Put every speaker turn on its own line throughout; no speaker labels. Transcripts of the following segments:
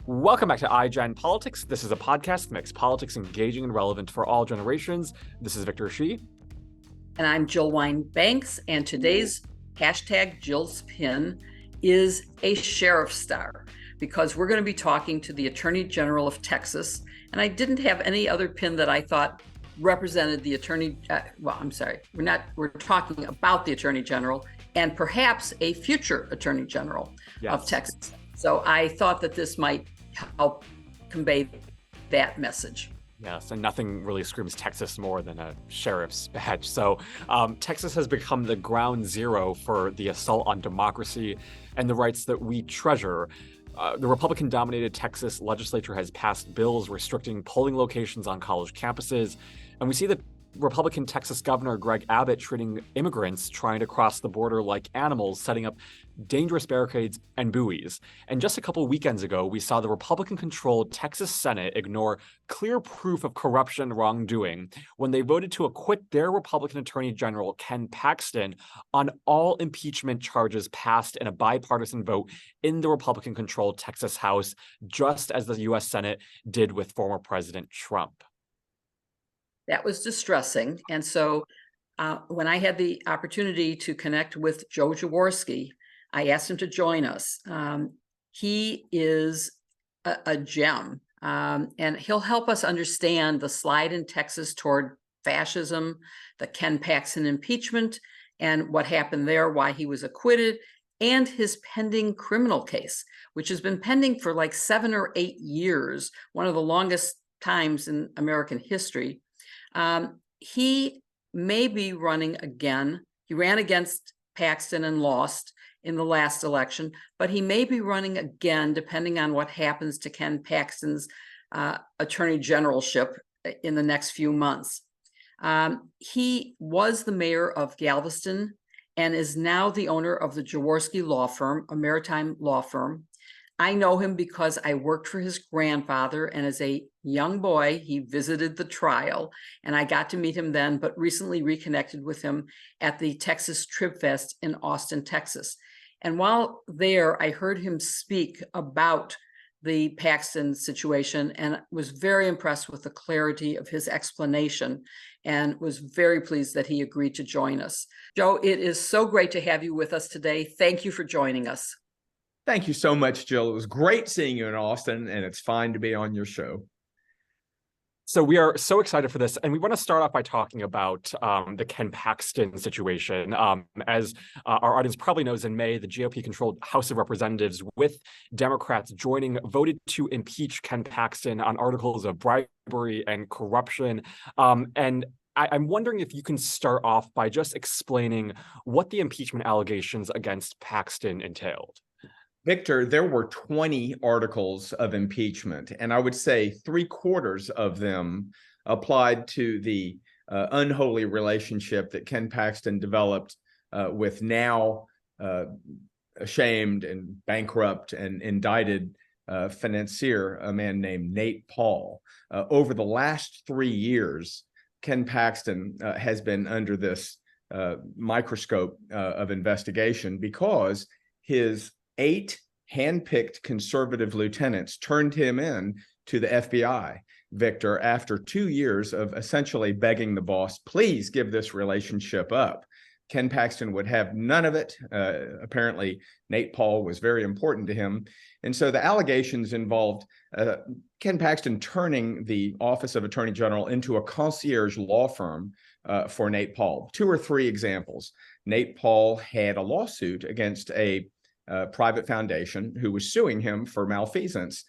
Welcome back to iGen Politics. This is a podcast that makes politics engaging and relevant for all generations. This is Victor Shi.
And I'm Jill Wine-Banks, and today's hashtag Jill's Pin is a sheriff star, because we're going to be talking to the Attorney General of Texas. And I didn't have any other pin that I thought represented the Attorney, we're talking about the Attorney General and perhaps a future Attorney General of Texas. So I thought that this might help convey that message.
Yes, and nothing really screams Texas more than a sheriff's badge. So Texas has become the ground zero for the assault on democracy and the rights that we treasure. The Republican-dominated Texas legislature has passed bills restricting polling locations on college campuses, and we see the Republican Texas Governor Greg Abbott treating immigrants trying to cross the border like animals, setting up dangerous barricades and buoys. And just a couple of weekends ago, we saw the Republican-controlled Texas Senate ignore clear proof of corruption wrongdoing when they voted to acquit their Republican Attorney General, Ken Paxton, on all impeachment charges passed in a bipartisan vote in the Republican-controlled Texas House, just as the U.S. Senate did with former President Trump.
That was distressing. And so when I had the opportunity to connect with Joe Jaworski, I asked him to join us. He is a gem, and he'll help us understand the slide in Texas toward fascism, the Ken Paxton impeachment, and what happened there, why he was acquitted, and his pending criminal case, which has been pending for like 7 or 8 years, one of the longest times in American history. He may be running again. He ran against Paxton and lost in the last election, but he may be running again depending on what happens to Ken Paxton's attorney generalship in the next few months. He was the mayor of Galveston and is now the owner of the Jaworski Law Firm, a maritime law firm. I know him because I worked for his grandfather, and as a young boy, he visited the trial, and I got to meet him then, but recently reconnected with him at the Texas Trib Fest in Austin, Texas. And while there, I heard him speak about the Paxton situation and was very impressed with the clarity of his explanation and was very pleased that he agreed to join us. Joe, it is so great to have you with us today. Thank you for joining us.
Thank you so much, Jill. It was great seeing you in Austin, and it's fine to be on your show.
So we are so excited for this, and we want to start off by talking about the Ken Paxton situation. As our audience probably knows, in May, the GOP-controlled House of Representatives, with Democrats joining, voted to impeach Ken Paxton on articles of bribery and corruption. And I'm wondering if you can start off by just explaining what the impeachment allegations against Paxton entailed.
Victor, there were 20 articles of impeachment, and I would say 3/4 of them applied to the unholy relationship that Ken Paxton developed with now ashamed and bankrupt and indicted financier, a man named Nate Paul. Over the last 3 years, Ken Paxton has been under this microscope of investigation because his 8 handpicked conservative lieutenants turned him in to the FBI, Victor, after 2 years of essentially begging the boss, please give this relationship up. Ken Paxton would have none of it. Apparently, Nate Paul was very important to him. And so the allegations involved Ken Paxton turning the Office of Attorney General into a concierge law firm for Nate Paul. 2 or 3 examples. Nate Paul had a lawsuit against a private foundation who was suing him for malfeasance,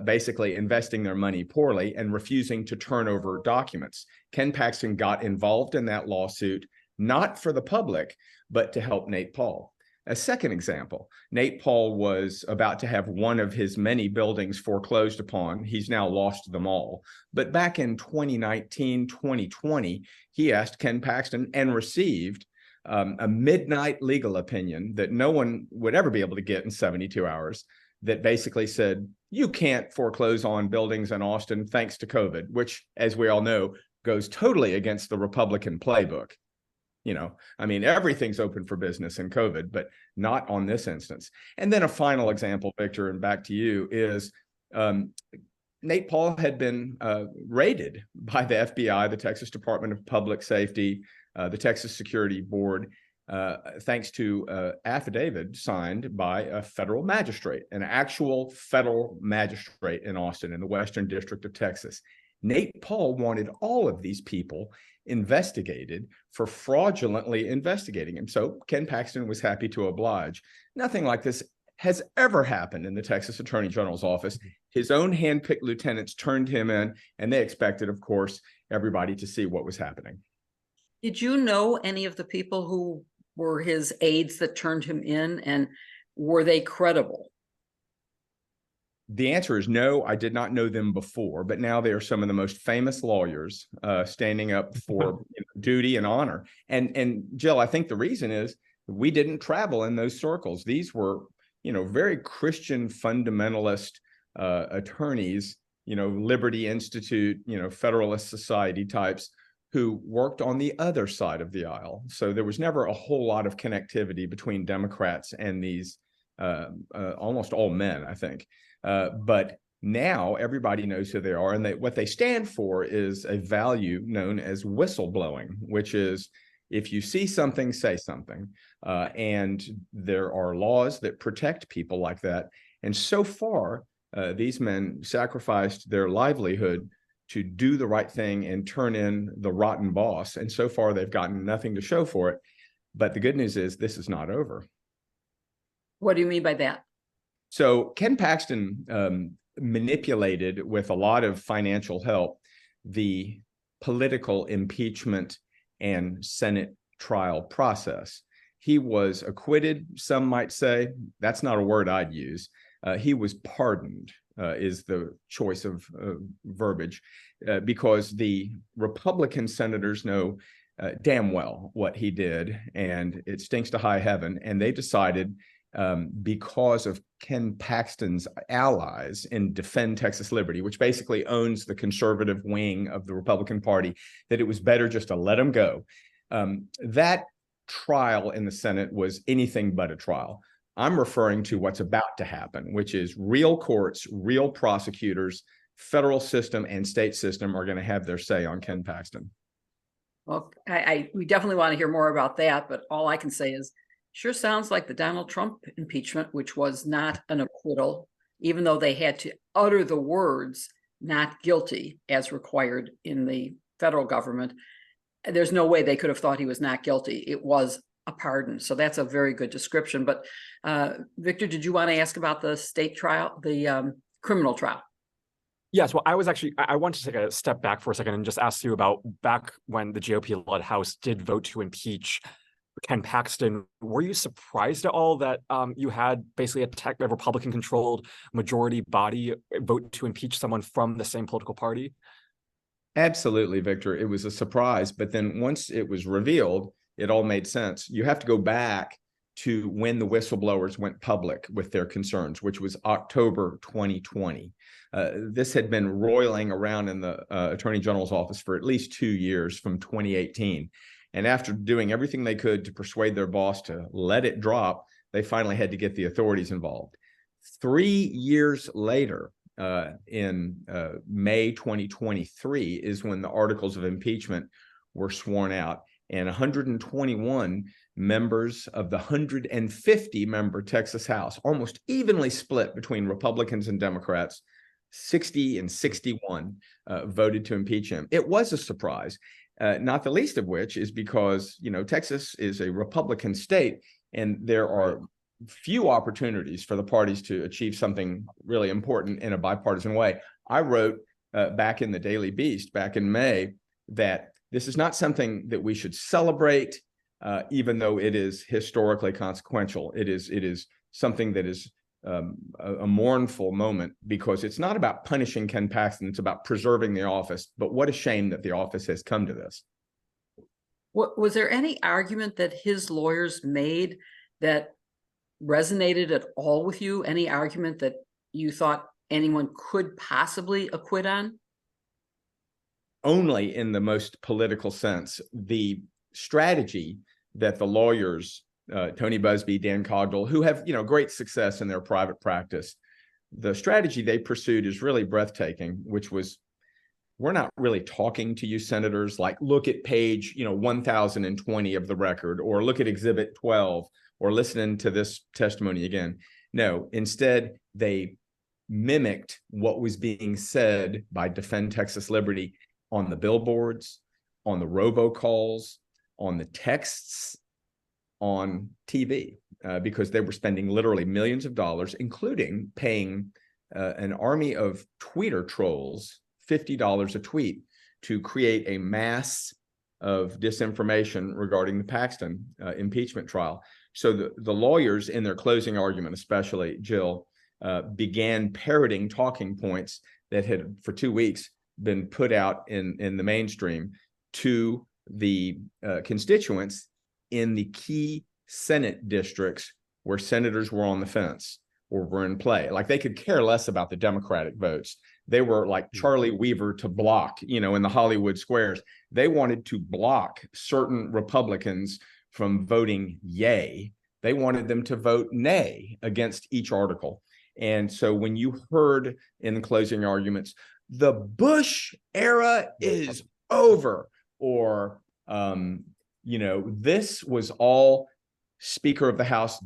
basically investing their money poorly and refusing to turn over documents. Ken Paxton got involved in that lawsuit, not for the public, but to help Nate Paul. A second example, Nate Paul was about to have one of his many buildings foreclosed upon. He's now lost them all. But back in 2019, 2020, he asked Ken Paxton and received a midnight legal opinion that no one would ever be able to get in 72 hours that basically said, you can't foreclose on buildings in Austin thanks to COVID, which, as we all know, goes totally against the Republican playbook. You know, I mean, everything's open for business in COVID, but not on this instance. And then a final example, Victor, and back to you, is Nate Paul had been raided by the FBI, the Texas Department of Public Safety, the Texas Security Board, thanks to an affidavit signed by a federal magistrate, an actual federal magistrate in Austin, in the Western District of Texas. Nate Paul wanted all of these people investigated for fraudulently investigating him. So Ken Paxton was happy to oblige. Nothing like this has ever happened in the Texas Attorney General's office. His own handpicked lieutenants turned him in, and they expected, of course, everybody to see what was happening.
Did you know any of the people who were his aides that turned him in, and were they credible?
The answer is no, I did not know them before, but now they are some of the most famous lawyers standing up for duty and honor. And Jill, I think the reason is we didn't travel in those circles. These were, very Christian fundamentalist attorneys, Liberty Institute, Federalist Society types who worked on the other side of the aisle. So there was never a whole lot of connectivity between Democrats and these almost all men, I think. But now everybody knows who they are, and what they stand for is a value known as whistleblowing, which is if you see something, say something. And there are laws that protect people like that. And so far, these men sacrificed their livelihood to do the right thing and turn in the rotten boss. And so far, they've gotten nothing to show for it. But the good news is this is not over.
What do you mean by that?
So Ken Paxton manipulated with a lot of financial help the political impeachment and Senate trial process. He was acquitted, some might say. That's not a word I'd use. He was pardoned, is the choice of verbiage, because the Republican senators know damn well what he did, and it stinks to high heaven. And they decided, because of Ken Paxton's allies in Defend Texas Liberty, which basically owns the conservative wing of the Republican Party, that it was better just to let him go. That trial in the Senate was anything but a trial. I'm referring to what's about to happen, which is real courts, real prosecutors, federal system and state system are going to have their say on Ken Paxton.
Well, we definitely want to hear more about that, but all I can say is, sure sounds like the Donald Trump impeachment, which was not an acquittal, even though they had to utter the words "not guilty" as required in the federal government. There's no way they could have thought he was not guilty. It was a pardon. So that's a very good description. But Victor, did you want to ask about the state trial, the criminal trial?
Yes, well, I want to take a step back for a second and just ask you about back when the GOP-led House did vote to impeach Ken Paxton. Were you surprised at all that you had basically a Republican-controlled majority body vote to impeach someone from the same political party?
Absolutely, Victor. It was a surprise. But then once it was revealed, it all made sense. You have to go back to when the whistleblowers went public with their concerns, which was October 2020. This had been roiling around in the Attorney General's office for at least 2 years, from 2018. And after doing everything they could to persuade their boss to let it drop, they finally had to get the authorities involved. 3 years later, in May 2023, is when the articles of impeachment were sworn out. And 121 members of the 150-member Texas House, almost evenly split between Republicans and Democrats, 60 and 61, voted to impeach him. It was a surprise, not the least of which is because, Texas is a Republican state, and there are few opportunities for the parties to achieve something really important in a bipartisan way. I wrote back in the Daily Beast back in May that this is not something that we should celebrate, even though it is historically consequential. It is something that is a mournful moment, because it's not about punishing Ken Paxton. It's about preserving the office. But what a shame that the office has come to this.
Was there any argument that his lawyers made that resonated at all with you? Any argument that you thought anyone could possibly acquit on?
Only in the most political sense. The strategy that the lawyers, Tony Busby, Dan Cogdell, who have great success in their private practice, the strategy they pursued is really breathtaking, which was, we're not really talking to you senators, like look at page 1020 of the record, or look at exhibit 12, or listening to this testimony again. No, instead they mimicked what was being said by Defend Texas Liberty on the billboards, on the robocalls, on the texts, on TV, because they were spending literally millions of dollars, including paying an army of tweeter trolls $50 a tweet to create a mass of disinformation regarding the Paxton impeachment trial. So the lawyers, in their closing argument, especially Jill, began parroting talking points that had for 2 weeks been put out in the mainstream to the constituents in the key Senate districts where senators were on the fence or were in play. Like, they could care less about the Democratic votes. They were like Charlie Weaver to block, in the Hollywood squares. They wanted to block certain Republicans from voting yay. They wanted them to vote nay against each article. And so when you heard in the closing arguments, the Bush era is over, or, this was all Speaker of the House,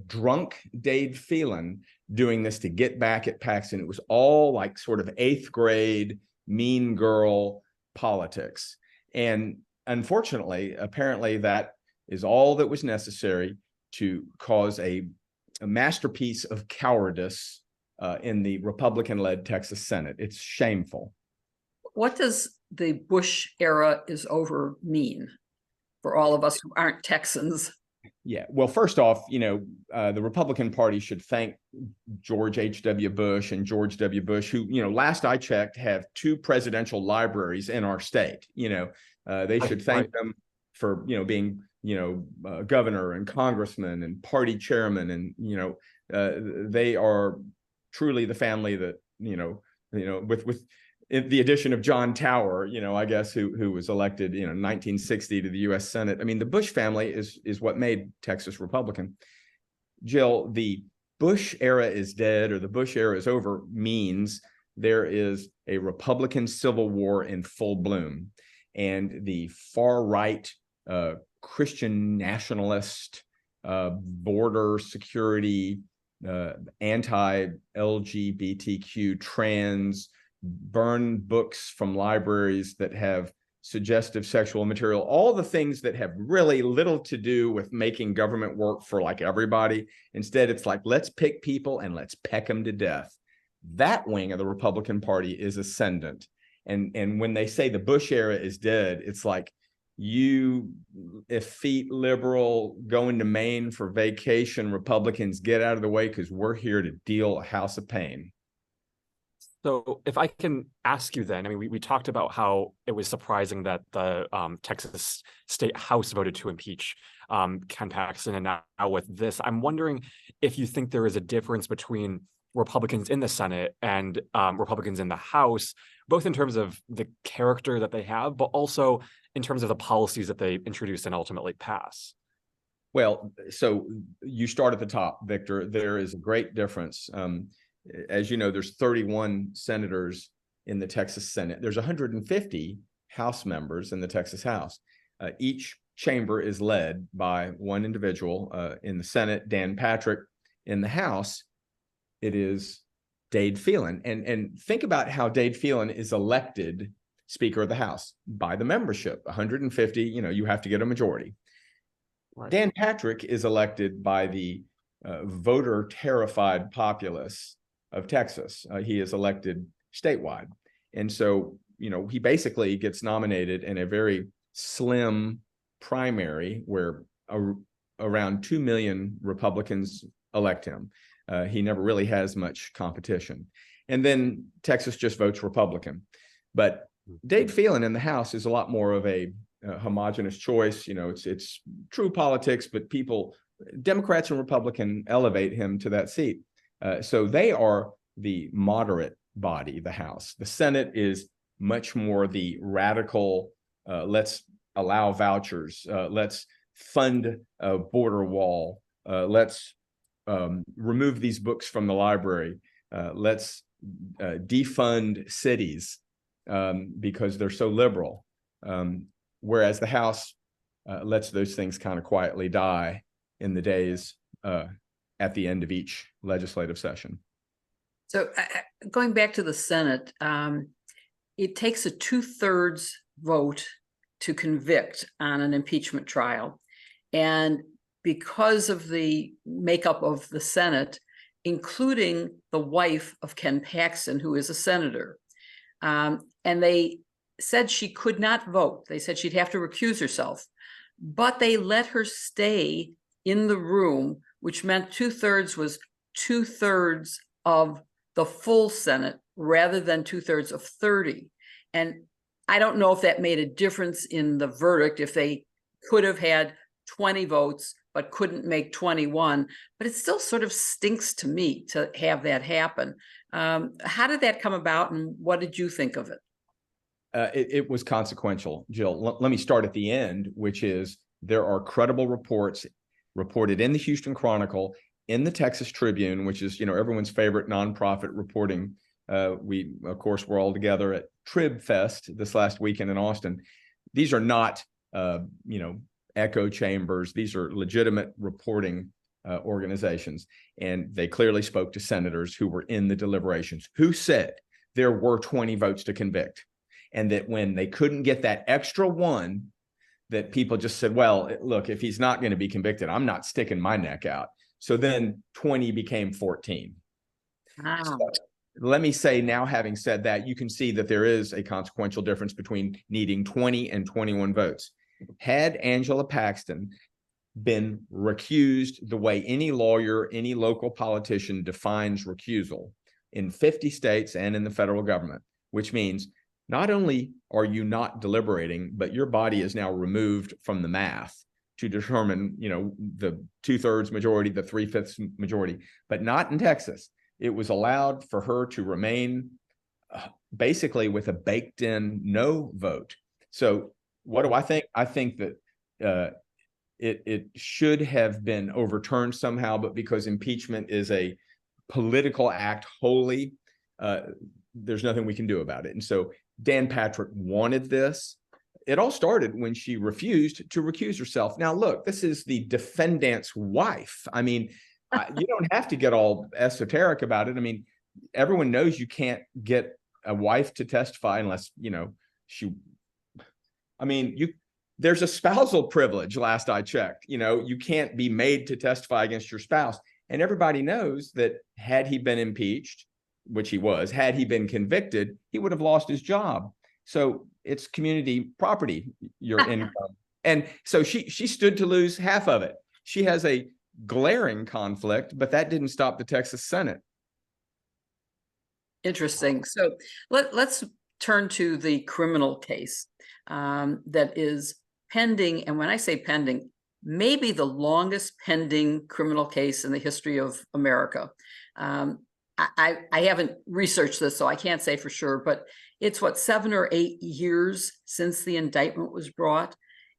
drunk Dade Phelan doing this to get back at Paxton. It was all like sort of 8th grade mean girl politics. And unfortunately, apparently that is all that was necessary to cause a masterpiece of cowardice in the Republican-led Texas Senate. It's shameful.
What does the Bush era is over mean for all of us who aren't Texans?
Yeah, well, first off, the Republican Party should thank George H.W. Bush and George W. Bush, who, last I checked, have 2 presidential libraries in our state. They should thank them for, being, governor and congressman and party chairman. And, they are truly the family that, with the addition of John Tower, I guess, who was elected, 1960 to the U.S. Senate. I mean, the Bush family is what made Texas Republican. Jill, the Bush era is dead, or the Bush era is over, means there is a Republican Civil War in full bloom, and the far right Christian nationalist, border security, anti-LGBTQ, trans, burn books from libraries that have suggestive sexual material, all the things that have really little to do with making government work for like everybody. Instead, it's like, let's pick people and let's peck them to death. That wing of the Republican Party is ascendant. And when they say the Bush era is dead, it's like, you effete liberal going to Maine for vacation Republicans, get out of the way, because we're here to deal a house of pain.
So if I can ask you then, I mean, we talked about how it was surprising that the Texas State House voted to impeach Ken Paxton, and now with this, I'm wondering if you think there is a difference between Republicans in the Senate and Republicans in the House, both in terms of the character that they have, but also in terms of the policies that they introduce and ultimately pass.
Well, so you start at the top, Victor. There is a great difference. As you know, there's 31 senators in the Texas Senate. There's 150 House members in the Texas House. Each chamber is led by one individual. In the Senate, Dan Patrick. In the House, it is Dade Phelan. And think about how Dade Phelan is elected Speaker of the House by the membership. 150, you have to get a majority. Right. Dan Patrick is elected by the voter-terrified populace of Texas. He is elected statewide. And so, he basically gets nominated in a very slim primary where around 2 million Republicans elect him. He never really has much competition. And then Texas just votes Republican. But Dade Phelan in the House is a lot more of a homogenous choice. It's true politics, but Democrats and Republicans elevate him to that seat. So they are the moderate body, the House. The Senate is much more the radical, let's allow vouchers, let's fund a border wall, let's remove these books from the library. let's defund cities because they're so liberal. Whereas the House lets those things kind of quietly die in the days at the end of each legislative session.
So going back to the Senate, it takes a 2/3 vote to convict on an impeachment trial. And because of the makeup of the Senate, including the wife of Ken Paxton, who is a senator, and they said she could not vote. They said she'd have to recuse herself, but they let her stay in the room, which meant 2/3 was 2/3 of the full Senate rather than 2/3 of 30. And I don't know if that made a difference in the verdict, if they could have had 20 votes but couldn't make 21, but it still sort of stinks to me to have that happen. How did that come about, and what did you think of it?
It was consequential, Jill. Let me start at the end, which is there are credible reports reported in the Houston Chronicle, in the Texas Tribune, which is, everyone's favorite nonprofit reporting. We, of course, were all together at Trib Fest this last weekend in Austin. These are not, echo chambers. These are legitimate reporting organizations. And they clearly spoke to senators who were in the deliberations, who said there were 20 votes to convict. And that when they couldn't get that extra one, that people just said, well, look, if he's not going to be convicted, I'm not sticking my neck out. So then 20 became 14.
Wow.
So let me say, now having said that, you can see that there is a consequential difference between needing 20 and 21 votes. Had Angela Paxton been recused the way any lawyer, any local politician defines recusal in 50 states and in the federal government, which means not only are you not deliberating, but your body is now removed from the math to determine, the 2/3 majority, the 3/5 majority, but not in Texas. It was allowed for her to remain basically with a baked in no vote. So what do I think? I think that it should have been overturned somehow, but because impeachment is a political act wholly, there's nothing we can do about it. And so Dan Patrick wanted this. It all started when she refused to recuse herself. Now, look, this is the defendant's wife. I mean, you don't have to get all esoteric about it. I mean, everyone knows you can't get a wife to testify unless, there's a spousal privilege, last I checked. You can't be made to testify against your spouse. And everybody knows that had he been impeached, which he was, had he been convicted, he would have lost his job. So it's community property, your income. And so she stood to lose half of it. She has a glaring conflict, but that didn't stop the Texas Senate.
Interesting. So let's turn to the criminal case that is pending. And when I say pending, maybe the longest pending criminal case in the history of America. I haven't researched this, so I can't say for sure, but it's 7 or 8 years since the indictment was brought.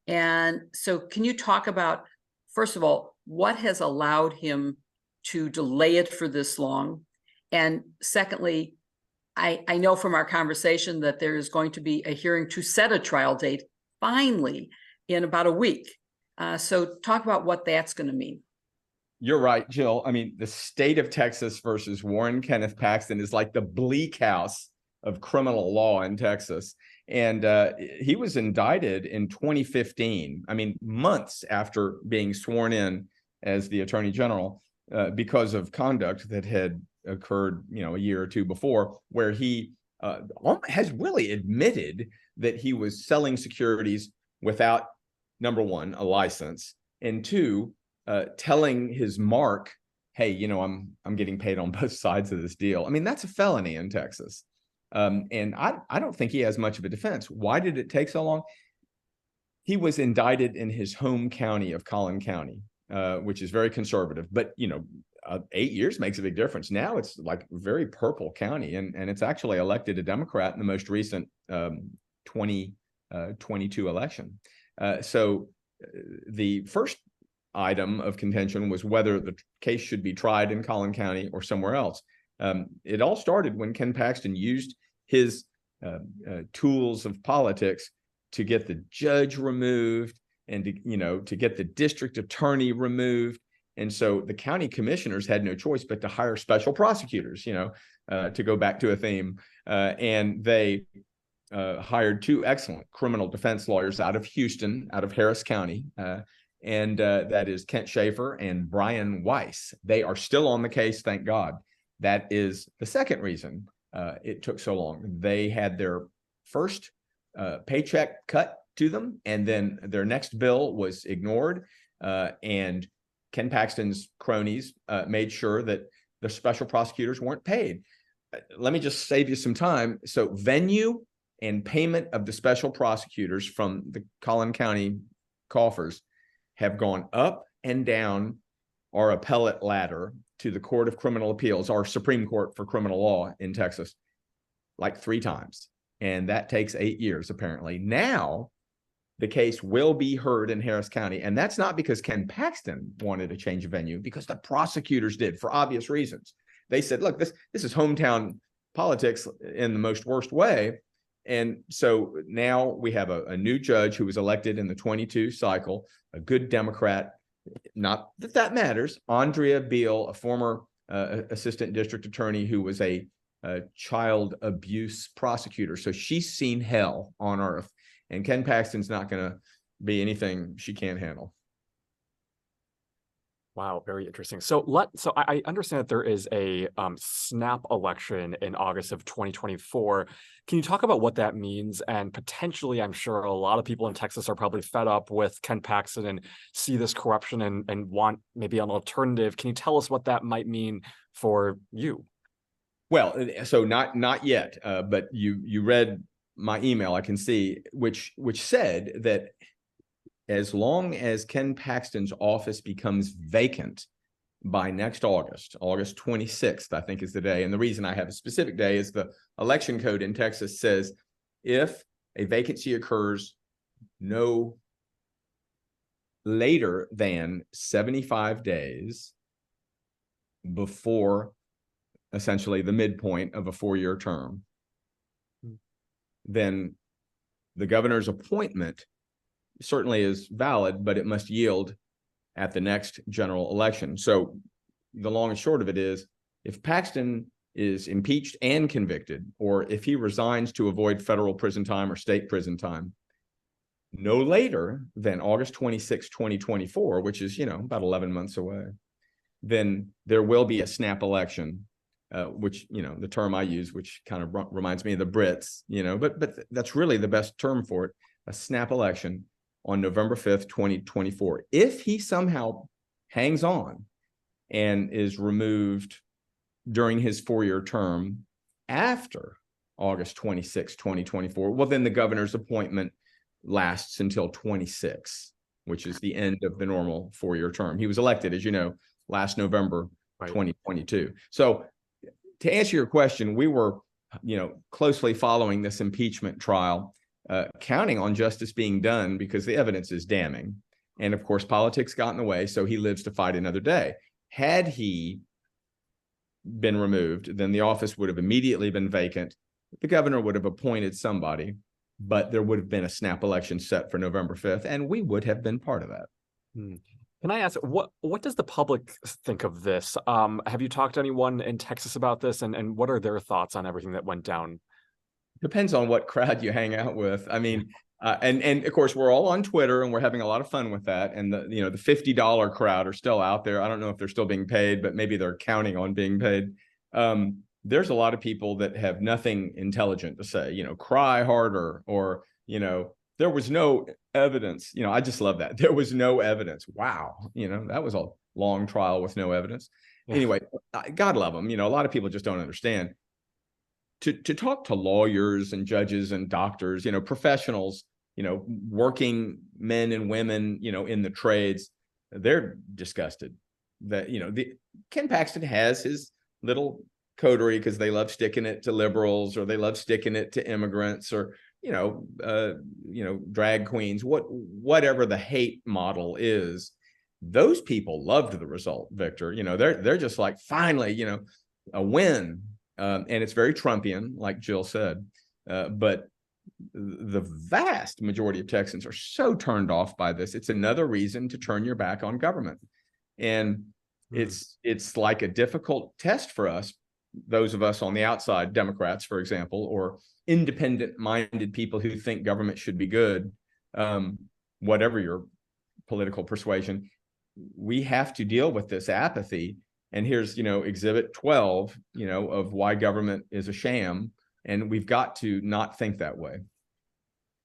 And so can you talk about, first of all, what has allowed him to delay it for this long? And secondly, I know from our conversation that there is going to be a hearing to set a trial date finally in about a week. So talk about what that's going to mean.
You're right, Jill. I mean, the state of Texas versus Warren Kenneth Paxton is like the bleak house of criminal law in Texas. And he was indicted in 2015. I mean, months after being sworn in as the attorney general because of conduct that had occurred, a year or two before, where he has really admitted that he was selling securities without, number one, a license, and two, telling his mark, hey, I'm getting paid on both sides of this deal. I mean, that's a felony in Texas. And I don't think he has much of a defense. Why did it take so long? He was indicted in his home county of Collin County, which is very conservative, but 8 years makes a big difference. Now it's like very purple county, and it's actually elected a Democrat in the most recent 2022 election. So the first item of contention was whether the case should be tried in Collin County or somewhere else. It all started when Ken Paxton used his tools of politics to get the judge removed and to get the district attorney removed. And so the county commissioners had no choice but to hire special prosecutors, to go back to a theme. And they hired two excellent criminal defense lawyers out of Houston, out of Harris County. And that is Kent Schaefer and Brian Weiss. They are still on the case, thank God. That is the second reason it took so long. They had their first paycheck cut to them, and then their next bill was ignored. And Ken Paxton's cronies made sure that the special prosecutors weren't paid. Let me just save you some time. So venue and payment of the special prosecutors from the Collin County coffers have gone up and down our appellate ladder to the Court of Criminal Appeals, our Supreme Court for criminal law in Texas, like 3 times. And that takes 8 years, apparently. Now, the case will be heard in Harris County. And that's not because Ken Paxton wanted to change venue, because the prosecutors did, for obvious reasons. They said, look, this is hometown politics in the most worst way. And so now we have a new judge who was elected in the 22 cycle, a good Democrat. Not that that matters. Andrea Beal, a former assistant district attorney who was a child abuse prosecutor. So she's seen hell on earth. And Ken Paxton's not going to be anything she can't handle.
Wow, very interesting. So I understand that there is a snap election in August of 2024. Can you talk about what that means? And potentially, I'm sure a lot of people in Texas are probably fed up with Ken Paxton and see this corruption and want maybe an alternative. Can you tell us what that might mean for you?
Well, so not yet, but you read my email, I can see, which said that as long as Ken Paxton's office becomes vacant by next August 26th, I think is the day. And the reason I have a specific day is the election code in Texas says if a vacancy occurs no later than 75 days before essentially the midpoint of a 4-year term, then the governor's appointment certainly is valid, but it must yield at the next general election. So the long and short of it is, if Paxton is impeached and convicted, or if he resigns to avoid federal prison time or state prison time, no later than August 26, 2024, which is, about 11 months away, then there will be a snap election, which, the term I use, which kind of reminds me of the Brits, but that's really the best term for it, a snap election on November 5th, 2024. If he somehow hangs on and is removed during his 4-year term after August 26, 2024, well, then the governor's appointment lasts until 26, which is the end of the normal 4-year term. He was elected, as you know, last November, 2022. So to answer your question, we were, closely following this impeachment trial, counting on justice being done because the evidence is damning. And of course, politics got in the way, so he lives to fight another day. Had he been removed, then the office would have immediately been vacant. The governor would have appointed somebody, but there would have been a snap election set for November 5th, and we would have been part of that.
Can I ask, what does the public think of this? Have you talked to anyone in Texas about this, and what are their thoughts on everything that went down?
Depends on what crowd you hang out with. I mean, and of course, we're all on Twitter and we're having a lot of fun with that. And the $50 crowd are still out there. I don't know if they're still being paid, but maybe they're counting on being paid. There's a lot of people that have nothing intelligent to say, cry harder, or, there was no evidence. I just love that. There was no evidence. Wow. That was a long trial with no evidence. Yeah. Anyway, God love them. A lot of people just don't understand. To talk to lawyers and judges and doctors, professionals, working men and women, in the trades, they're disgusted that, Ken Paxton has his little coterie because they love sticking it to liberals, or they love sticking it to immigrants, or, drag queens, whatever the hate model is. Those people loved the result, Victor. They're just like, finally, a win. And it's very Trumpian, like Jill said. But the vast majority of Texans are so turned off by this. It's another reason to turn your back on government. And it's like a difficult test for us, those of us on the outside, Democrats, for example, or independent-minded people who think government should be good, whatever your political persuasion. We have to deal with this apathy. And here's, exhibit 12, of why government is a sham. And we've got to not think that way.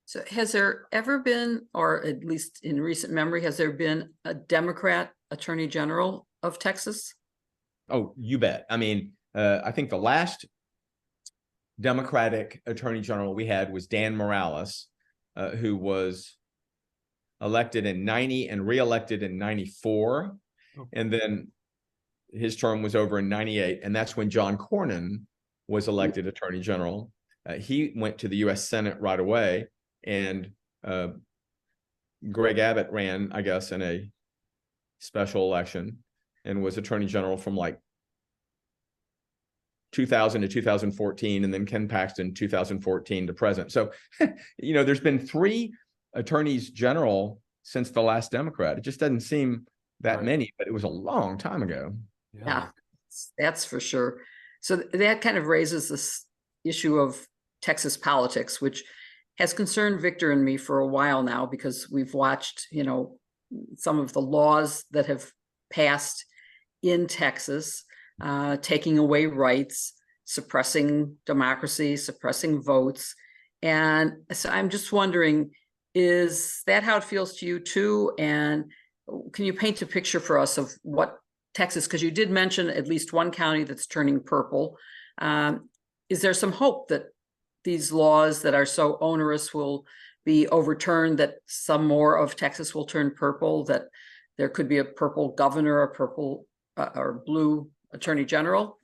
So has there ever been, or at least in recent memory, has there been a Democrat Attorney General of Texas?
Oh, you bet. I mean, I think the last Democratic Attorney General we had was Dan Morales, who was elected in 90 and reelected in 94. Oh. And then his term was over in 98. And that's when John Cornyn was elected Attorney General. He went to the U.S. Senate right away. And Greg Abbott ran, I guess, in a special election and was Attorney General from like 2000 to 2014, and then Ken Paxton 2014 to present. So, there's been 3 attorneys general since the last Democrat. It just doesn't seem that many, but it was a long time ago.
Yeah, that's for sure. So that kind of raises this issue of Texas politics, which has concerned Victor and me for a while now, because we've watched, some of the laws that have passed in Texas, taking away rights, suppressing democracy, suppressing votes. And so I'm just wondering, is that how it feels to you too? And can you paint a picture for us of what Texas, because you did mention at least one county that's turning purple. Is there some hope that these laws that are so onerous will be overturned, that some more of Texas will turn purple, that there could be a purple governor, a purple or blue attorney general?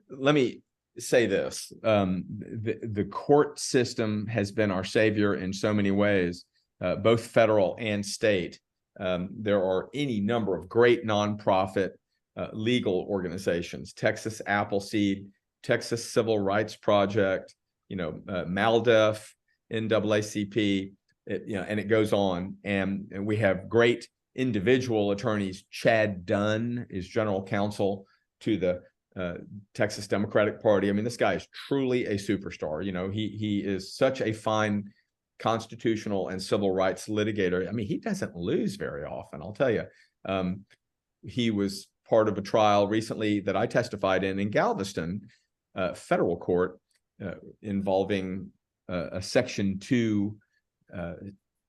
Let me say this. The court system has been our savior in so many ways, both federal and state. There are any number of great nonprofit legal organizations, Texas Appleseed, Texas Civil Rights Project, MALDEF, NAACP, and it goes on. And we have great individual attorneys. Chad Dunn is general counsel to the Texas Democratic Party. I mean, this guy is truly a superstar. He is such a fine constitutional and civil rights litigator. I mean, he doesn't lose very often, I'll tell you. He was part of a trial recently that I testified in Galveston federal court involving a Section 2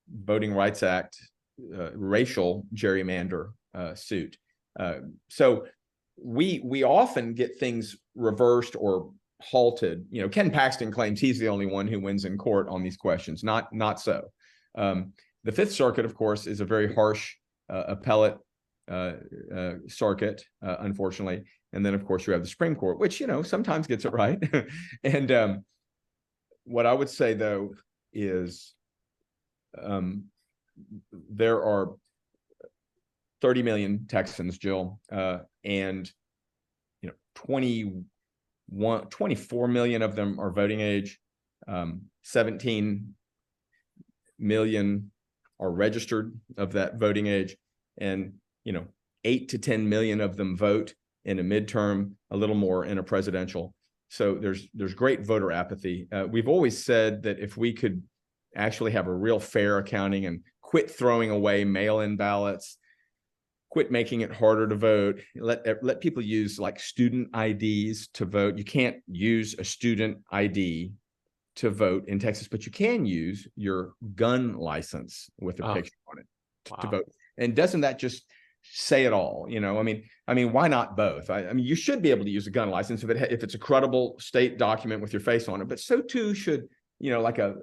Voting Rights Act racial gerrymander suit. So we often get things reversed or halted. Ken Paxton claims he's the only one who wins in court on these questions. Not so. The Fifth Circuit, of course, is a very harsh appellate circuit, unfortunately. And then, of course, you have the Supreme Court, which, sometimes gets it right. And what I would say, though, is there are 30 million Texans, Jill, and 24 million of them are voting age. 17 million are registered of that voting age, and 8 to 10 million of them vote in a midterm, a little more in a presidential. So there's great voter apathy. We've always said that if we could actually have a real fair accounting and quit throwing away mail-in ballots, quit making it harder to vote, let people use like student IDs to vote. You can't use a student ID to vote in Texas, but you can use your gun license with a picture on it to vote. And doesn't that just say it all? I mean, why not both? I mean, you should be able to use a gun license if it's a credible state document with your face on it, but so too should, like a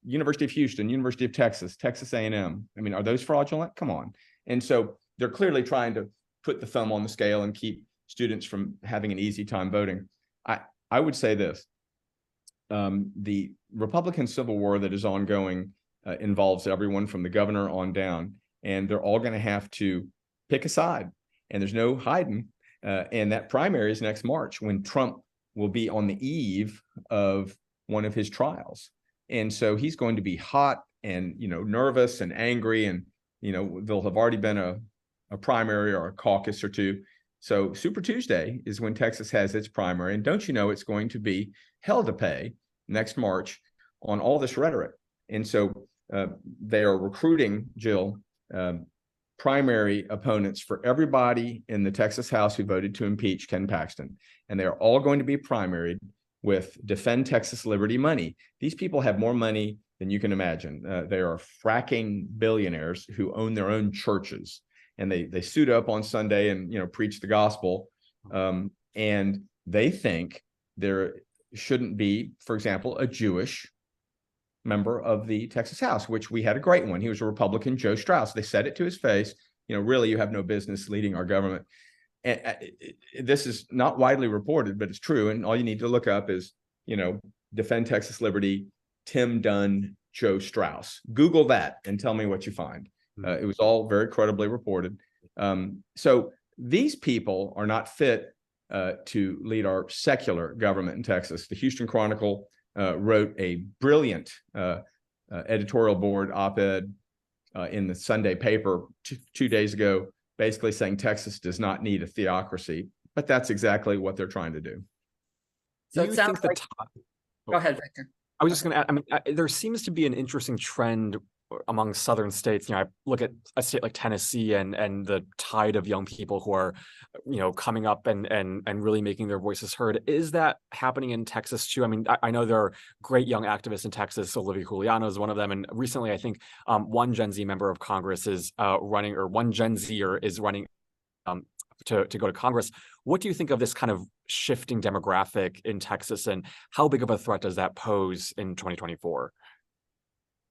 University of Houston, University of Texas, Texas A&M. I mean, are those fraudulent? Come on. And so they're clearly trying to put the thumb on the scale and keep students from having an easy time voting. I would say this. The Republican Civil War that is ongoing involves everyone from the governor on down, and they're all going to have to pick a side, and there's no hiding. And that primary is next March, when Trump will be on the eve of one of his trials. And so he's going to be hot and, nervous and angry. And, there'll have already been a primary or a caucus or two. So Super Tuesday is when Texas has its primary. And don't you know, it's going to be hell to pay next March on all this rhetoric. And so they are recruiting, Jill, primary opponents for everybody in the Texas House who voted to impeach Ken Paxton. And they are all going to be primaried with Defend Texas Liberty money. These people have more money than you can imagine. They are fracking billionaires who own their own churches. And they suit up on Sunday and, preach the gospel. And they think there shouldn't be, for example, a Jewish member of the Texas House, which we had a great one. He was a Republican, Joe Strauss. They said it to his face, really, you have no business leading our government. And this is not widely reported, but it's true. And all you need to look up is, Defend Texas Liberty, Tim Dunn, Joe Strauss. Google that and tell me what you find. It was all very credibly reported. So these people are not fit to lead our secular government in Texas. The Houston Chronicle wrote a brilliant editorial board op-ed in the Sunday paper 2 days ago, basically saying Texas does not need a theocracy, but that's exactly what they're trying to do.
So
Do
it
you
sounds
think
like, go ahead, Victor.
I was just going to add, there seems to be an interesting trend among southern states. I look at a state like Tennessee and the tide of young people who are, coming up and really making their voices heard. Is that happening in Texas too? I know there are great young activists in Texas. Olivia Juliano is one of them. And recently, I think one Gen Z member of Congress is running, or one Gen Zer is running to go to Congress. What do you think of this kind of shifting demographic in Texas, and how big of a threat does that pose in 2024?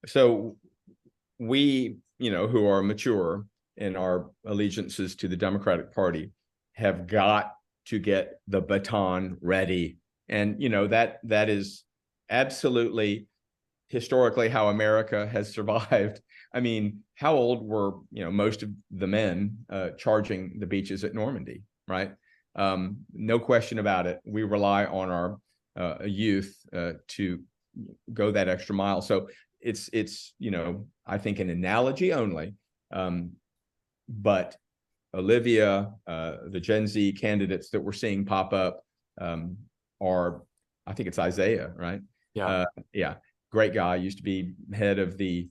So we, who are mature in our allegiances to the Democratic Party, have got to get the baton ready. And, that is absolutely historically how America has survived. How old were, most of the men charging the beaches at Normandy, right? No question about it. We rely on our youth to go that extra mile. So it's I think an analogy only, but Olivia, the Gen Z candidates that we're seeing pop up are, I think it's Isaiah, right?
Yeah.
Great guy. Used to be head of the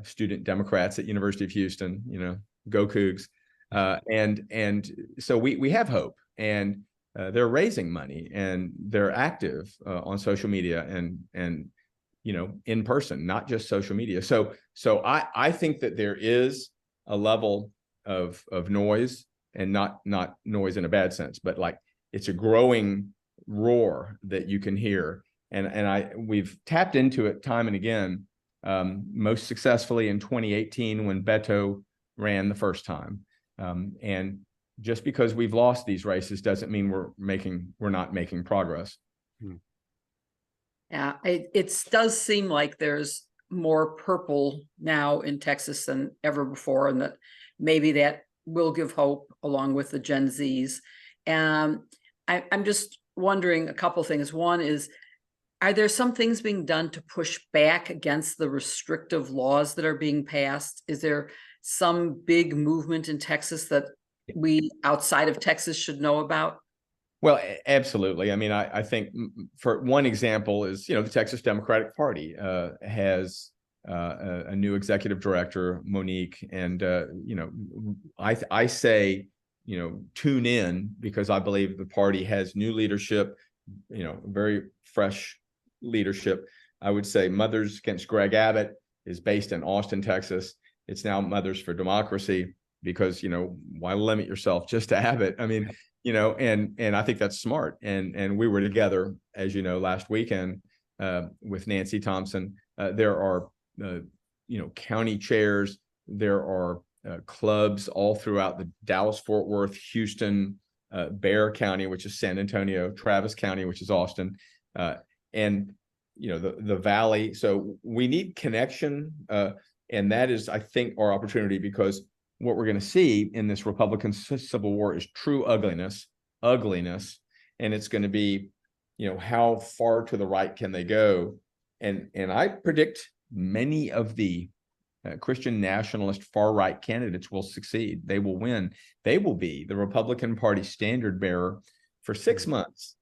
student Democrats at University of Houston. Go Cougs. And so we have hope, and they're raising money, and they're active on social media and in person, not just social media. So I think that there is a level of noise, and not noise in a bad sense, but like it's a growing roar that you can hear. And we've tapped into it time and again, most successfully in 2018 when Beto ran the first time. And just because we've lost these races doesn't mean we're not making progress.
Yeah, it does seem like there's more purple now in Texas than ever before, and that maybe that will give hope along with the Gen Zs. And I'm just wondering a couple things. One is, are there some things being done to push back against the restrictive laws that are being passed? Is there some big movement in Texas that we outside of Texas should know about?
Well, absolutely. I think for one example is, the Texas Democratic Party has a new executive director, Monique, and I say, tune in, because I believe the party has new leadership, very fresh leadership. I would say Mothers Against Greg Abbott is based in Austin, Texas. It's now Mothers for Democracy, because, why limit yourself just to Abbott? And I think that's smart. And we were together, as you know, last weekend with Nancy Thompson. There are, county chairs. There are clubs all throughout the Dallas-Fort Worth, Houston, Bexar County, which is San Antonio, Travis County, which is Austin, and the Valley. So we need connection, and that is, I think, our opportunity, because what we're going to see in this Republican Civil War is true ugliness, and it's going to be, how far to the right can they go? And I predict many of the Christian nationalist far right candidates will succeed. They will win. They will be the Republican Party standard bearer for 6 months.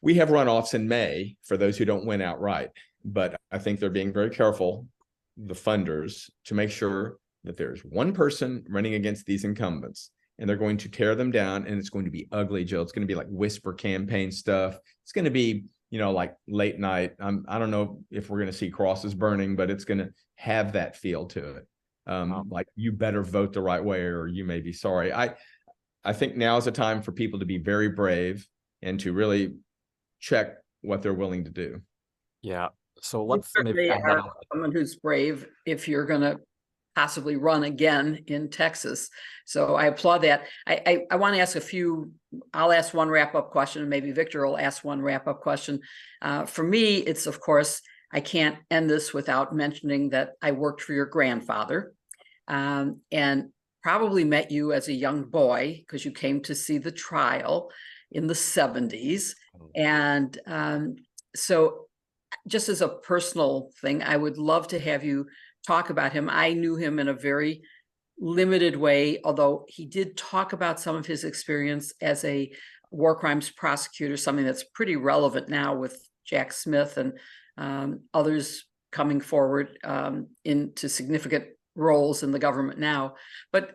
We have runoffs in May for those who don't win outright, but I think they're being very careful, the funders, to make sure that there's one person running against these incumbents, and they're going to tear them down, and it's going to be ugly, Jill. It's going to be like whisper campaign stuff. It's going to be, like late night. I don't know if we're going to see crosses burning, but it's going to have that feel to it. Like, you better vote the right way or you may be sorry. I think now is a time for people to be very brave and to really check what they're willing to do.
Yeah. So
You
let's maybe
certainly are someone who's brave if you're going to possibly run again in Texas. So I applaud that. I want to ask I'll ask one wrap-up question, and maybe Victor will ask one wrap-up question. For me, it's, of course, I can't end this without mentioning that I worked for your grandfather, and probably met you as a young boy because you came to see the trial in the 70s. And so just as a personal thing, I would love to have you talk about him. I knew him in a very limited way, although he did talk about some of his experience as a war crimes prosecutor, something that's pretty relevant now with Jack Smith and others coming forward into significant roles in the government now. But,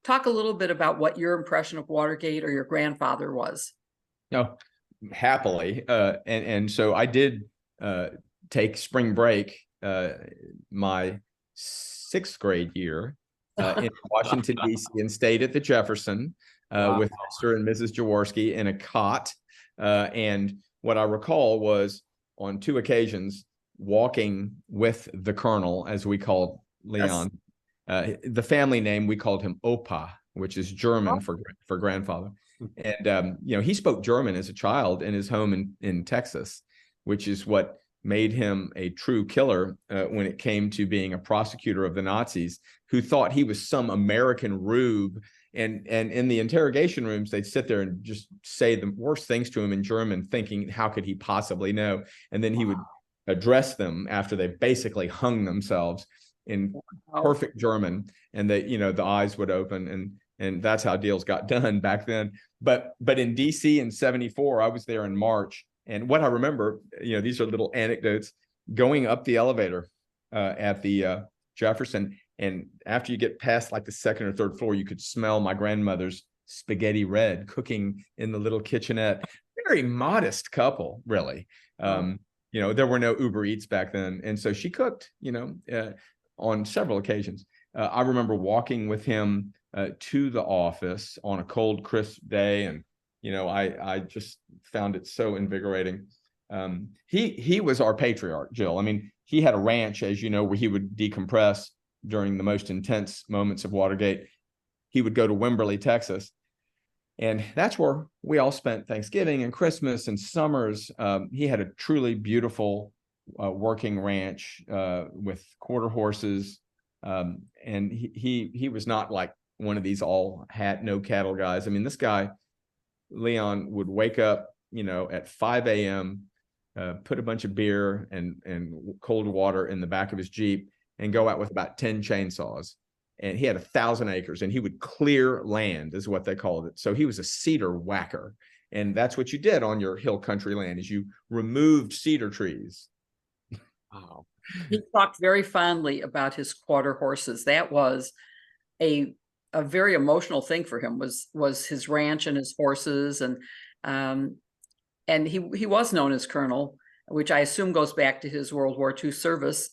talk a little bit about what your impression of Watergate or your grandfather was.
No, happily. And so I did take spring break my 6th grade year in Washington, D.C., and stayed at the Jefferson with Mr. and Mrs. Jaworski in a cot. And what I recall was on 2 occasions walking with the Colonel, as we called Leon. The family name, we called him Opa, which is German for grandfather. And, he spoke German as a child in his home in Texas, which is what made him a true killer when it came to being a prosecutor of the Nazis, who thought he was some American rube. And in the interrogation rooms, they'd sit there and just say the worst things to him in German, thinking, how could he possibly know? And then he would address them after they basically hung themselves in perfect German, and the eyes would open, and that's how deals got done back then. But in DC in 74, I was there in March. And what I remember, these are little anecdotes, going up the elevator at the Jefferson. And after you get past like the 2nd or 3rd floor, you could smell my grandmother's spaghetti red cooking in the little kitchenette. Very modest couple, really. There were no Uber Eats back then. And so she cooked, on several occasions. I remember walking with him to the office on a cold, crisp day. And, I just found it so invigorating. He was our patriarch, Jill. I mean, he had a ranch, as you know, where he would decompress during the most intense moments of Watergate. He would go to Wimberley, Texas. And that's where we all spent Thanksgiving and Christmas and summers. He had a truly beautiful working ranch with quarter horses. And he was not like one of these all hat, no cattle guys. I mean, this guy, Leon, would wake up, at 5 a.m., put a bunch of beer and cold water in the back of his Jeep and go out with about 10 chainsaws. And he had 1,000 acres, and he would clear land, is what they called it. So he was a cedar whacker. And that's what you did on your hill country land, is you removed cedar trees.
Wow.
He talked very fondly about his quarter horses. That was a very emotional thing for him, was his ranch and his horses. And he was known as Colonel, which I assume goes back to his World War II service.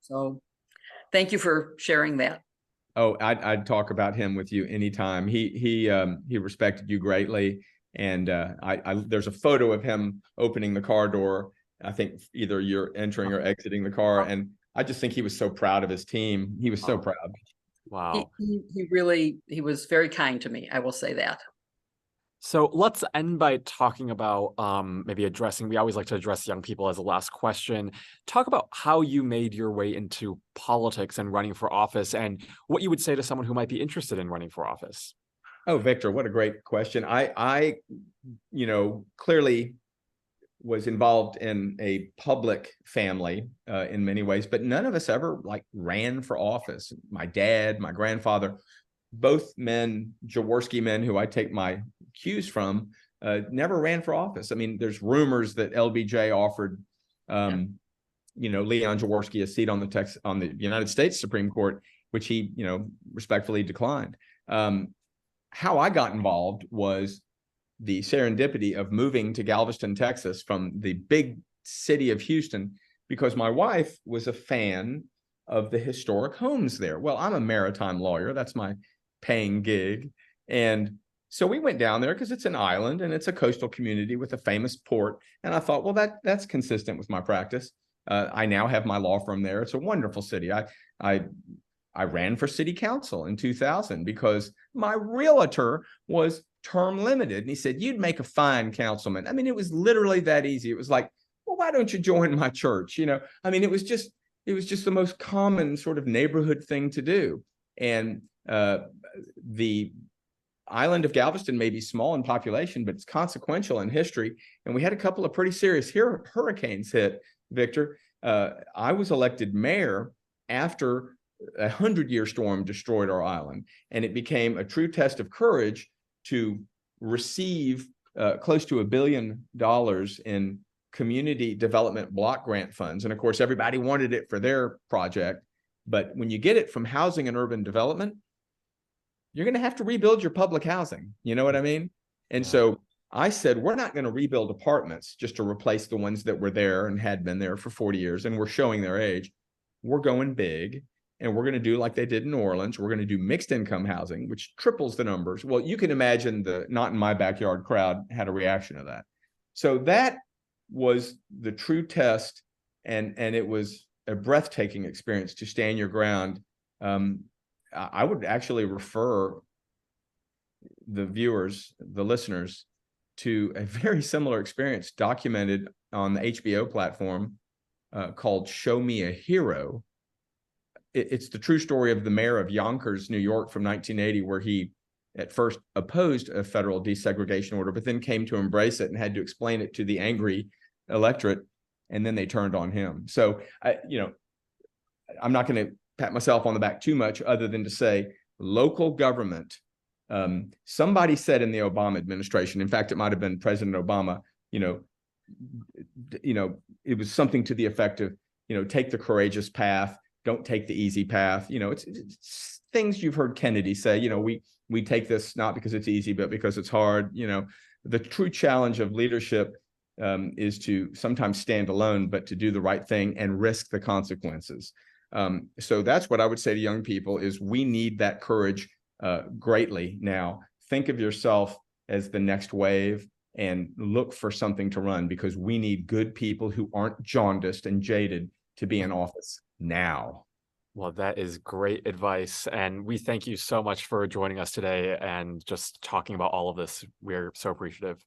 So thank you for sharing that.
Oh, I'd talk about him with you anytime. He respected you greatly. And there's a photo of him opening the car door. I think either you're entering or exiting the car. And I just think he was so proud of his team. He was so proud.
Wow.
He was very kind to me. I will say that.
So let's end by talking about maybe addressing, we always like to address young people as a last question. Talk about how you made your way into politics and running for office and what you would say to someone who might be interested in running for office.
Oh, Victor, what a great question. I clearly was involved in a public family in many ways, but none of us ever like ran for office. My dad, my grandfather, both men, Jaworski men, who I take my cues from, never ran for office. I mean, there's rumors that LBJ offered, Leon Jaworski a seat on the United States Supreme Court, which he, respectfully declined. How I got involved was the serendipity of moving to Galveston, Texas from the big city of Houston, because my wife was a fan of the historic homes there. Well, I'm a maritime lawyer. That's my paying gig. And so we went down there because it's an island and it's a coastal community with a famous port. And I thought, well, that's consistent with my practice. I now have my law firm there. It's a wonderful city. I ran for city council in 2000 because my realtor was term limited. And he said, you'd make a fine councilman. I mean, it was literally that easy. It was like, well, why don't you join my church? I mean, it was just the most common sort of neighborhood thing to do. And the island of Galveston may be small in population, but it's consequential in history. And we had a couple of pretty serious hurricanes hit, Victor. I was elected mayor after a 100-year storm destroyed our island. And it became a true test of courage to receive close to $1 billion in community development block grant funds. And of course, everybody wanted it for their project. But when you get it from housing and urban development, you're going to have to rebuild your public housing. You know what I mean? And so I said, we're not going to rebuild apartments just to replace the ones that were there and had been there for 40 years and were showing their age. We're going big. And we're going to do like they did in New Orleans. We're going to do mixed income housing, which triples the numbers. Well, you can imagine the not in my backyard crowd had a reaction to that. So that was the true test. And it was a breathtaking experience to stand your ground. I would actually refer the viewers, the listeners, to a very similar experience documented on the HBO platform called Show Me a Hero. It's the true story of the mayor of Yonkers, New York from 1980, where he at first opposed a federal desegregation order, but then came to embrace it and had to explain it to the angry electorate. And then they turned on him. So, I'm not going to pat myself on the back too much other than to say local government. Somebody said in the Obama administration, in fact, it might have been President Obama, it was something to the effect of, take the courageous path. Don't take the easy path. It's things you've heard Kennedy say, we take this not because it's easy, but because it's hard. The true challenge of leadership is to sometimes stand alone, but to do the right thing and risk the consequences. So that's what I would say to young people is we need that courage greatly now. Think of yourself as the next wave and look for something to run because we need good people who aren't jaundiced and jaded to be in office now.
Well, that is great advice. And we thank you so much for joining us today and just talking about all of this. We're so appreciative.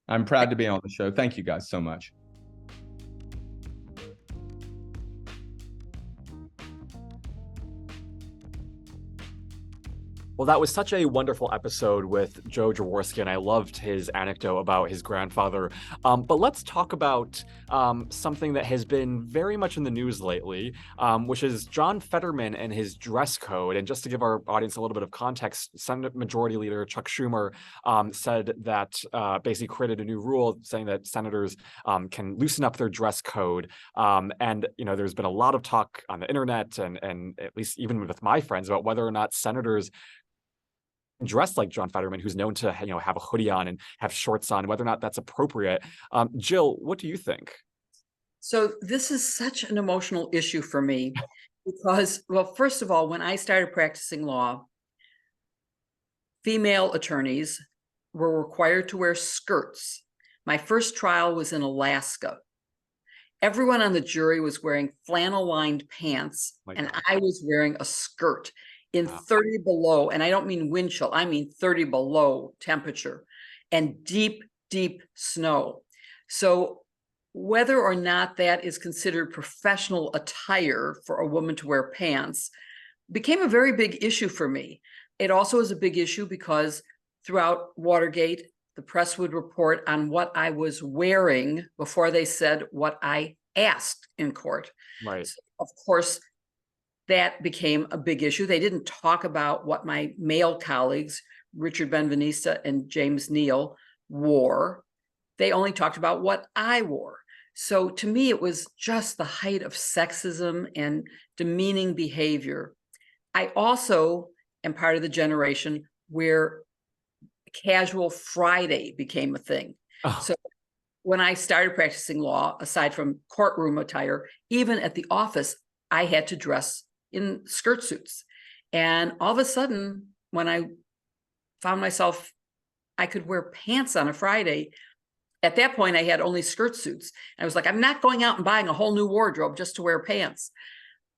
I'm proud to be on the show. Thank you guys so much.
Well, that was such a wonderful episode with Joe Jaworski, and I loved his anecdote about his grandfather. But let's talk about something that has been very much in the news lately, which is John Fetterman and his dress code. And just to give our audience a little bit of context, Senate Majority Leader Chuck Schumer said that basically created a new rule saying that senators can loosen up their dress code. And, there's been a lot of talk on the internet and at least even with my friends about whether or not senators dressed like John Fetterman, who's known to have a hoodie on and have shorts on, whether or not that's appropriate. Jill, what do you think?
So this is such an emotional issue for me because, well, first of all, when I started practicing law, female attorneys were required to wear skirts. My first trial was in Alaska. Everyone on the jury was wearing flannel-lined pants, and I was wearing a skirt in 30 below, and I don't mean wind chill, I mean 30 below temperature. and deep, deep snow. So whether or not that is considered professional attire for a woman to wear pants became a very big issue for me. It also is a big issue because throughout Watergate, the press would report on what I was wearing before they said what I asked in court.
Right.
So of course, that became a big issue. They didn't talk about what my male colleagues, Richard Benveniste and James Neal, wore. They only talked about what I wore. So to me, it was just the height of sexism and demeaning behavior. I also am part of the generation where casual Friday became a thing.
Oh,
So when I started practicing law, aside from courtroom attire, even at the office, I had to dress in skirt suits. And all of a sudden, when I found myself, I could wear pants on a Friday. At that point, I had only skirt suits. I was like, I'm not going out and buying a whole new wardrobe just to wear pants.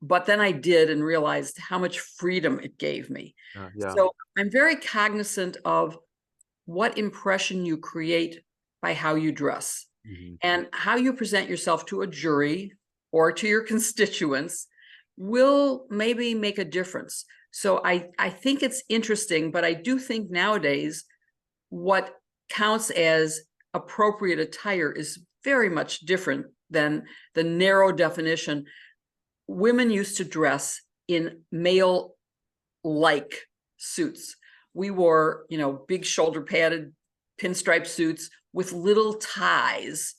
But then I did and realized how much freedom it gave me.
yeah.
So I'm very cognizant of what impression you create by how you dress
Mhm.
and how you present yourself to a jury or to your constituents will maybe make a difference. So I think it's interesting, but I do think nowadays what counts as appropriate attire is very much different than the narrow definition. Women used to dress in male-like suits. We wore, big shoulder padded pinstripe suits with little ties.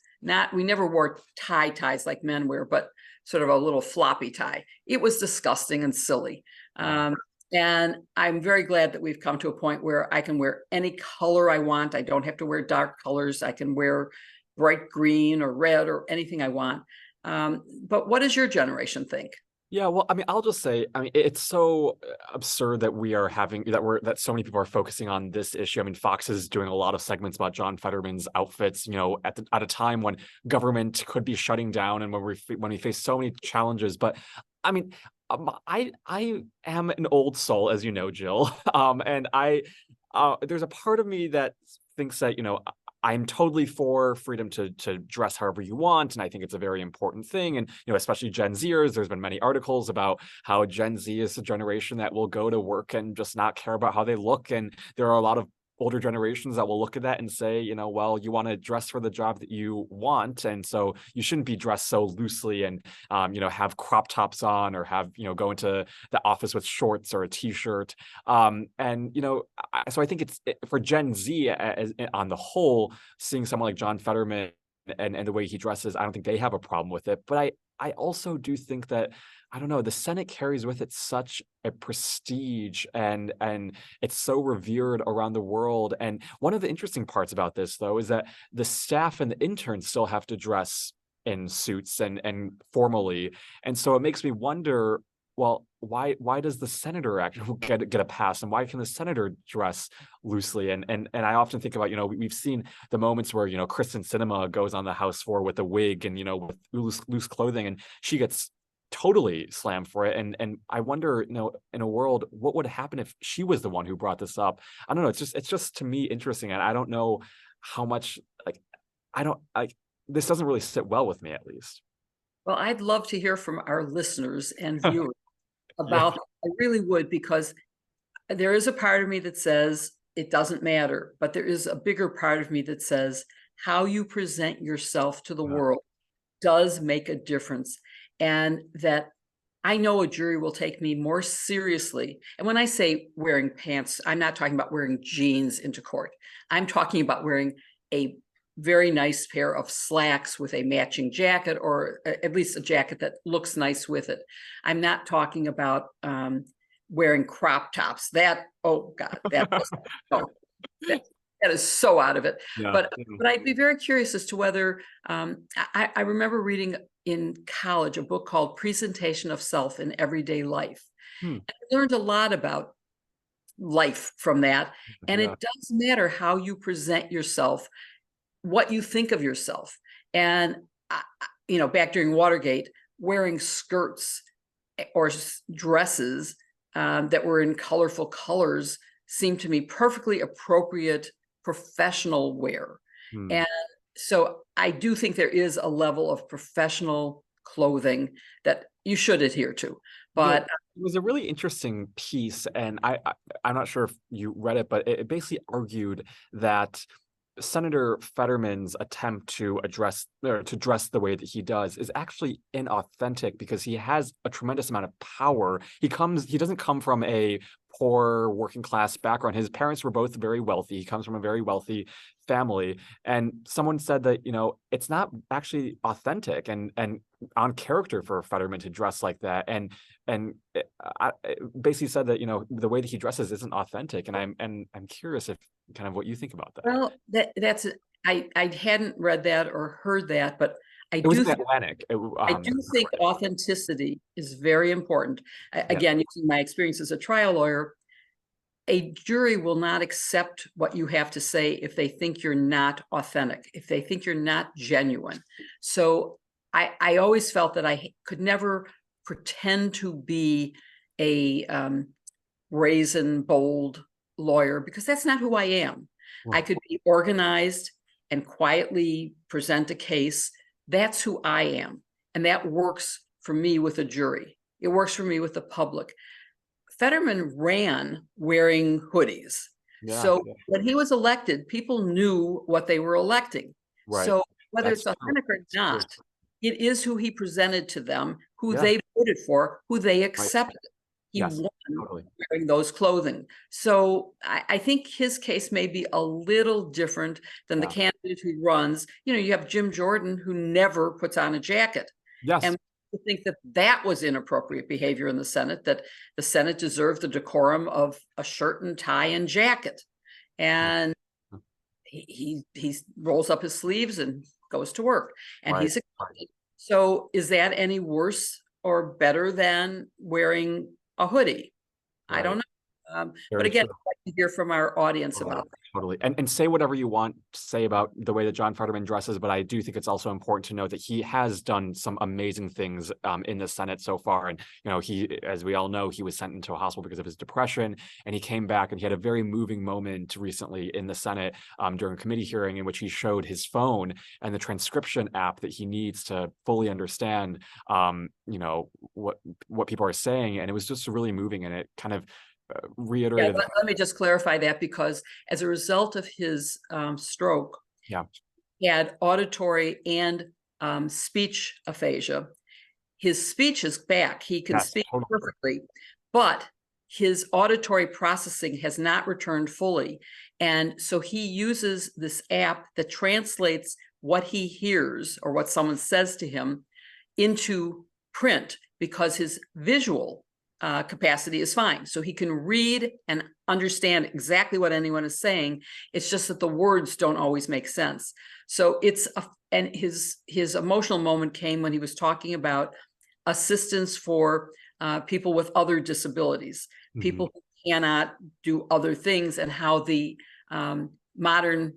We never wore ties like men wear, but sort of a little floppy tie. It was disgusting and silly. And I'm very glad that we've come to a point where I can wear any color I want. I don't have to wear dark colors. I can wear bright green or red or anything I want. But what does your generation think?
Yeah, well, I mean, I'll just say, I mean, it's so absurd that that so many people are focusing on this issue. I mean, Fox is doing a lot of segments about John Fetterman's outfits, at a time when government could be shutting down and when we face so many challenges. But I mean, I am an old soul, as you know, Jill, and there's a part of me that thinks that I'm totally for freedom to dress however you want, and I think it's a very important thing. And especially Gen Zers, there's been many articles about how Gen Z is a generation that will go to work and just not care about how they look, and there are a lot of older generations that will look at that and say, well, you want to dress for the job that you want, and so you shouldn't be dressed so loosely and have crop tops on or have go into the office with shorts or a t-shirt. So I think for Gen Z on the whole, seeing someone like John Fetterman and the way he dresses, I don't think they have a problem with it. But I also do think that, I don't know, the Senate carries with it such a prestige and it's so revered around the world. And one of the interesting parts about this, though, is that the staff and the interns still have to dress in suits and formally. And so it makes me wonder, well, why does the senator actually get a pass, and why can the senator dress loosely? And I often think about, we've seen the moments where Kristen Sinema goes on the House floor with a wig and with loose clothing, and she gets totally slammed for it. And I wonder, in a world, what would happen if she was the one who brought this up? I don't know. It's just to me interesting, and I don't know how much this doesn't really sit well with me, at least.
Well, I'd love to hear from our listeners and viewers about that. I really would, because there is a part of me that says it doesn't matter, but there is a bigger part of me that says how you present yourself to the world does make a difference, and that I know a jury will take me more seriously. And when I say wearing pants, I'm not talking about wearing jeans into court. I'm talking about wearing a very nice pair of slacks with a matching jacket, or at least a jacket that looks nice with it. I'm not talking about wearing crop tops. Oh God, that is so out of it.
Yeah.
But I'd be very curious as to whether I remember reading in college a book called Presentation of Self in Everyday Life. I learned a lot about life from that. And it does matter how you present yourself, what you think of yourself. And, back during Watergate, wearing skirts or dresses that were in colorful colors seemed to me perfectly appropriate professional wear.
Hmm.
And so I do think there is a level of professional clothing that you should adhere to. But
it was a really interesting piece, and I'm not sure if you read it, but it basically argued that Senator Fetterman's attempt to address or to dress the way that he does is actually inauthentic because he has a tremendous amount of power. He doesn't come from a poor working class background. His parents were both very wealthy. He comes from a very wealthy family. And someone said that, it's not actually authentic and on character for Fetterman to dress like that. And I basically said that, the way that he dresses isn't authentic. And I'm curious if kind of what you think about that.
well, that's I hadn't read that or heard that, but I
It was
do
in
think
Atlantic.
I do think authenticity is very important. Again, using my experience as a trial lawyer, a jury will not accept what you have to say if they think you're not authentic, if they think you're not genuine. So I always felt that I could never pretend to be a brazen, bold lawyer because that's not who I am. I could be organized and quietly present a case. That's who I am. And that works for me with a jury. It works for me with the public. Fetterman ran wearing hoodies. So when he was elected, people knew what they were electing.
Right.
So whether
That's
it's authentic or not, it is who he presented to them, who
Yeah.
they voted for, who they accepted. He
Yes,
won
totally.
wearing those clothing. So I think his case may be a little different than the candidate who runs. You have Jim Jordan, who never puts on a jacket.
Yes.
And I think that was inappropriate behavior in the Senate, that the Senate deserved the decorum of a shirt and tie and jacket. And he rolls up his sleeves and goes to work, and he's accepted. So is that any worse or better than wearing a hoodie? I don't know. But again, I'd like to hear from our audience about that.
Totally. And say whatever you want to say about the way that John Fetterman dresses, but I do think it's also important to note that he has done some amazing things in the Senate so far. And, he, as we all know, he was sent into a hospital because of his depression, and he came back and he had a very moving moment recently in the Senate during a committee hearing in which he showed his phone and the transcription app that he needs to fully understand, what people are saying. And it was just really moving, and it kind of reiterated.
Let me just clarify that, because as a result of his stroke, he had auditory and speech aphasia. His speech is back. He can speak perfectly, but his auditory processing has not returned fully. And so he uses this app that translates what he hears or what someone says to him into print, because his visual capacity is fine. So he can read and understand exactly what anyone is saying. It's just that the words don't always make sense. So and his emotional moment came when he was talking about assistance for people with other disabilities, people who cannot do other things, and how the modern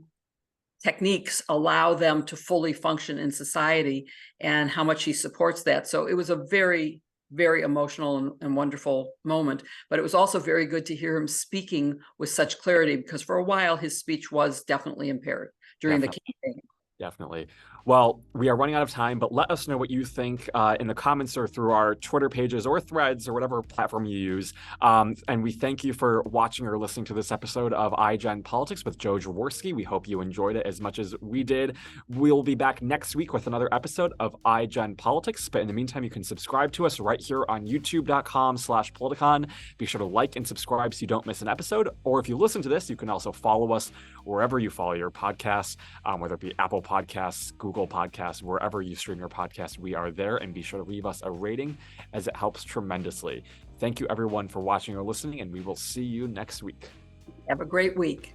techniques allow them to fully function in society, and how much he supports that. So it was a very, very emotional and wonderful moment, but it was also very good to hear him speaking with such clarity, because for a while his speech was definitely impaired during the campaign.
Definitely. Well, we are running out of time, but let us know what you think in the comments or through our Twitter pages or threads or whatever platform you use. And we thank you for watching or listening to this episode of iGen Politics with Joe Jaworski. We hope you enjoyed it as much as we did. We'll be back next week with another episode of iGen Politics. But in the meantime, you can subscribe to us right here on youtube.com/Politicon. Be sure to like and subscribe so you don't miss an episode. Or if you listen to this, you can also follow us wherever you follow your podcasts, whether it be Apple Podcasts, Google Podcasts, wherever you stream your podcast, we are there. And be sure to leave us a rating, as it helps tremendously. Thank you, everyone, for watching or listening, and we will see you next week.
Have a great week.